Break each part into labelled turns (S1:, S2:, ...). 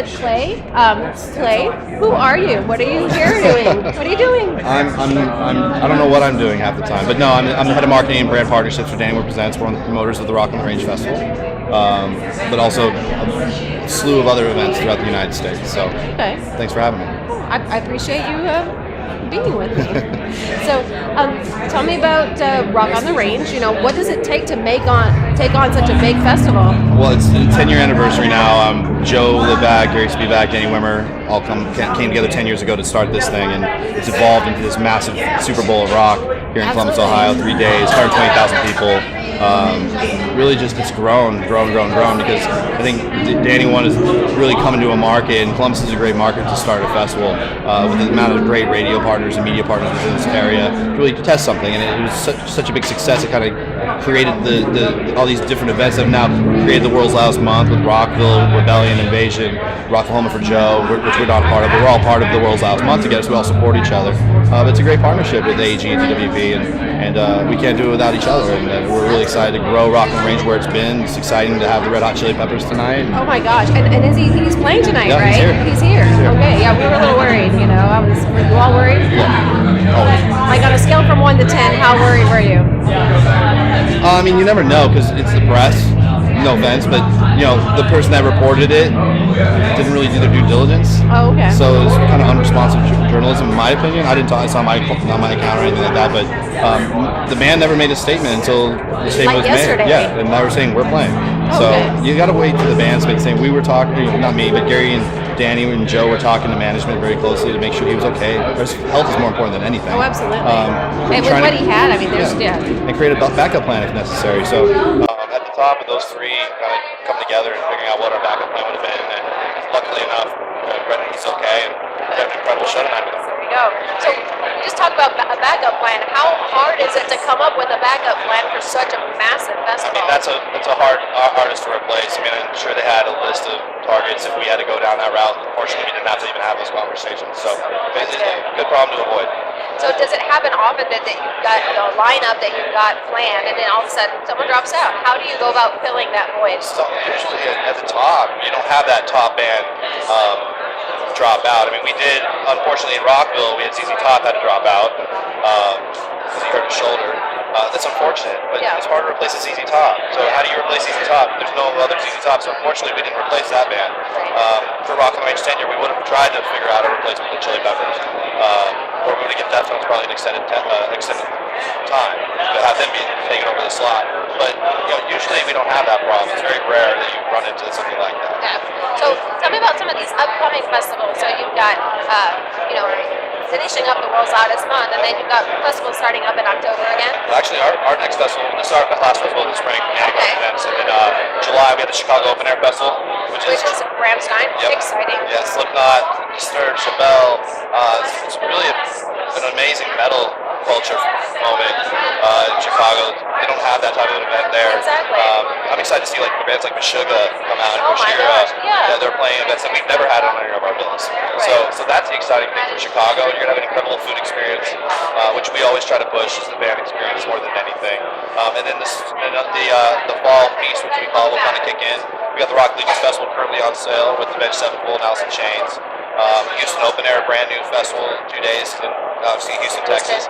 S1: with Clay. Clay, who are you? What are you here doing? What are you doing?
S2: I don't know what I'm doing half the time, but no, I'm the head of marketing and brand partnerships for Danny Wimmer Presents. We're one of the promoters of the Rock on the Range Festival, but also a slew of other events throughout the United States. So, thanks for having me.
S1: I appreciate you being with me. So, tell me about Rock on the Range. You know, what does it take to take on such a big festival?
S2: Well, it's the 10-year anniversary now. Joe Livak, Gary Spivak, Danny Wimmer all came together 10 years ago to start this thing, and it's evolved into this massive Super Bowl of rock here in Columbus, Ohio. 3 days, 120,000 people. Really just it's grown because I think Danny One is really coming to a market, and Columbus is a great market to start a festival with the amount of great radio partners and media partners within this area to really test something. And it was such a big success. It kind of created all these different events that have now created the world's loudest month with Rockville, Rebellion, Invasion, Rocklahoma for Joe, which we're not part of, but we're all part of the world's loudest month together, so we all support each other. But it's a great partnership with AEG and DWP, and we can't do it without each other. And we're really excited to grow Rock on the Range where it's been. It's exciting to have the Red Hot Chili Peppers tonight.
S1: Oh my gosh! And he's playing tonight,
S2: yeah,
S1: right?
S2: He's here.
S1: Okay, yeah, we were a little worried. You know, were you all worried?
S2: Yeah, always.
S1: Like on a scale from 1 to 10, how worried were you?
S2: I mean, you never know because it's the press. No offense, but you know the person that reported it didn't really do their due diligence.
S1: Oh, okay.
S2: So it was kind of unresponsive journalism, in my opinion. I didn't talk. It's not my account or anything like that. But the band never made a statement until the statement was
S1: yesterday.
S2: made. Yeah, and now we're saying we're playing. So you got to wait for the bands to make the statement. We were talking, not me, but Gary and Danny and Joe were talking to management very closely to make sure he was okay. His health is more important than anything.
S1: Oh, absolutely. And with what he had, I mean, there's
S2: and create a backup plan if necessary. So at the top of those three kind of come together and figuring out what our backup plan would have been. And luckily enough, Brendan's okay, and we had an incredible show tonight with him.
S1: There you go. So you just talk about a backup plan. How hard is it to come up with a backup plan for such a massive festival?
S2: I mean, that's a hardest to replace. I mean, I'm sure they had a list of targets if we had to go down that route. Unfortunately, we didn't have to even have those conversations. So basically, good problem to avoid.
S1: So does it happen often that you've got a lineup that you've got planned, and then all of a sudden someone drops out? How do you go about filling that void?
S2: So usually at the top, you don't have that top band drop out. I mean, we did, unfortunately, in Rockville, we had ZZ Top had to drop out because he hurt his shoulder. That's unfortunate, but it's hard to replace a ZZ Top. So how do you replace ZZ Top? There's no other ZZ Top, so unfortunately we didn't replace that band. For Rock on the Range tenure, we would have tried to figure out a replacement for the Chili Peppers. Or we would have given Deftones probably an extended time to have them be taken over the slot. But usually we don't have that problem. It's very rare that you run into something like that.
S1: Yeah. So tell me about some of these upcoming festivals. So you've got, finishing up the World's Loudest Month, and then you've got festivals starting up in October again?
S2: Well, actually, our next festival, this is our last festival in the spring, events, and then July we have the Chicago Open Air Festival, which is
S1: Ramstein. Exciting.
S2: Yeah, Slipknot, Disturbed, Chevelle. It's really an amazing metal culture moment in Chicago. They don't have that type of event there.
S1: Exactly.
S2: I'm excited to see bands like Meshuggah come out and push here. They're playing events that we've never had on any of our bills.
S1: Right.
S2: So that's the exciting thing for Chicago. You're gonna have an incredible food experience, which we always try to push as the band experience more than anything. And then the fall feast, which we call, will kind of kick in. We got the Rock Legion Festival currently on sale with the Bench Sevenfold and Alice in Chains. Houston Open Air, brand new festival, 2 days in Houston, Texas.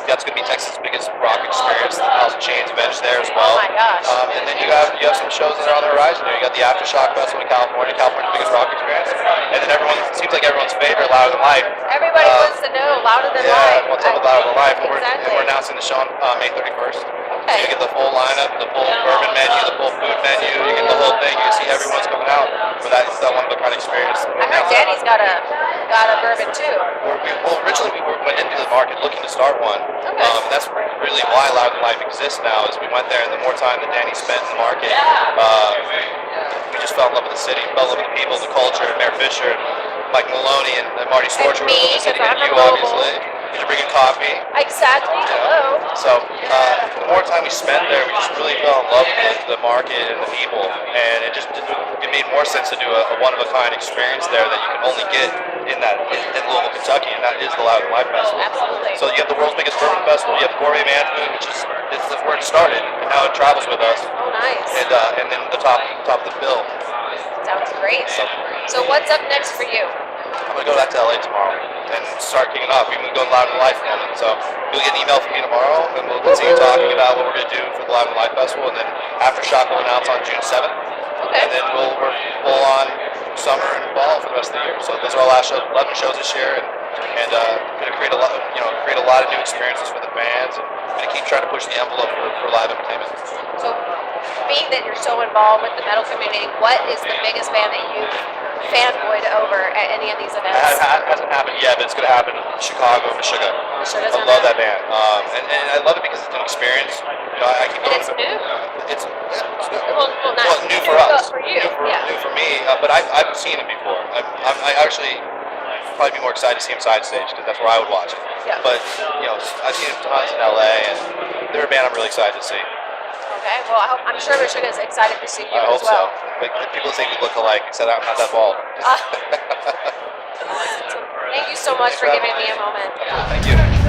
S2: That's going to be Texas' biggest rock experience. The Alice in Chains event is there as well.
S1: Oh my gosh!
S2: And then you have some shows that are on the horizon. You got the Aftershock Festival in California's biggest rock experience. And then seems like everyone's favorite, Louder Than Life.
S1: Everybody wants to know Louder Than Life.
S2: Yeah, what's up with Louder Than Life?
S1: Exactly.
S2: We're announcing the show on May 31st.
S1: Okay.
S2: So you get the full lineup, the full bourbon menu, the full food menu. You get the whole thing. You can see everyone's coming out for that one-of-a-kind experience.
S1: I heard Danny's got a bourbon too.
S2: Originally we went into the market looking to start one.
S1: Okay.
S2: That's really why Louder Than Life exists now. Is we went there, and the more time that Danny spent in the market, we just fell in love with the city, fell in love with the people, the culture, and Mayor Fisher, and Mike Maloney, and Marty Storch were in the city, and you obviously. You're bringing coffee.
S1: Exactly. Hello.
S2: So the more time we spent there, we just really fell in love with the market and the people, and it made more sense to do a one-of-a-kind experience there that you can only get in Louisville, Kentucky, and that is the Loud Life Festival.
S1: Absolutely.
S2: So you have the world's biggest bourbon festival. You have gourmet man food, which is where it started, and now it travels with us.
S1: Oh, nice.
S2: And then the top of the bill.
S1: Sounds great. So what's up next for you?
S2: I'm gonna go back to LA tomorrow and start kicking off. We're gonna go live in life moment. So you'll get an email from me tomorrow, and we'll continue talking about what we're gonna do for the Live in Life Festival. And then Aftershock will announce on June 7th.
S1: Okay.
S2: And then we're full on summer and fall for the rest of the year. So those are our last 11 shows this year, and gonna create a lot, create a lot of new experiences for the fans, and gonna keep trying to push the envelope for live entertainment.
S1: So, being that you're so involved with the metal community, what is the biggest band that you've fanboyed over at any of these events?
S2: It hasn't happened yet, but it's going to happen in Chicago, Meshuggah. I love that band, and I love it because it's an experience. I keep
S1: and it's new.
S2: It's new.
S1: Well, not
S2: new for us.
S1: For you.
S2: New for me. But I've seen it before. I actually probably be more excited to see them side stage because that's where I would watch it.
S1: Yeah.
S2: But I've seen them tons in LA, and they're a band I'm really excited to see.
S1: Okay, well, I'm sure Meshuggah is excited to see you
S2: I
S1: as
S2: hope
S1: well.
S2: so. Like, people think we look alike, except I'm not that bald.
S1: Thank you so much for giving me a moment.
S2: Thank you.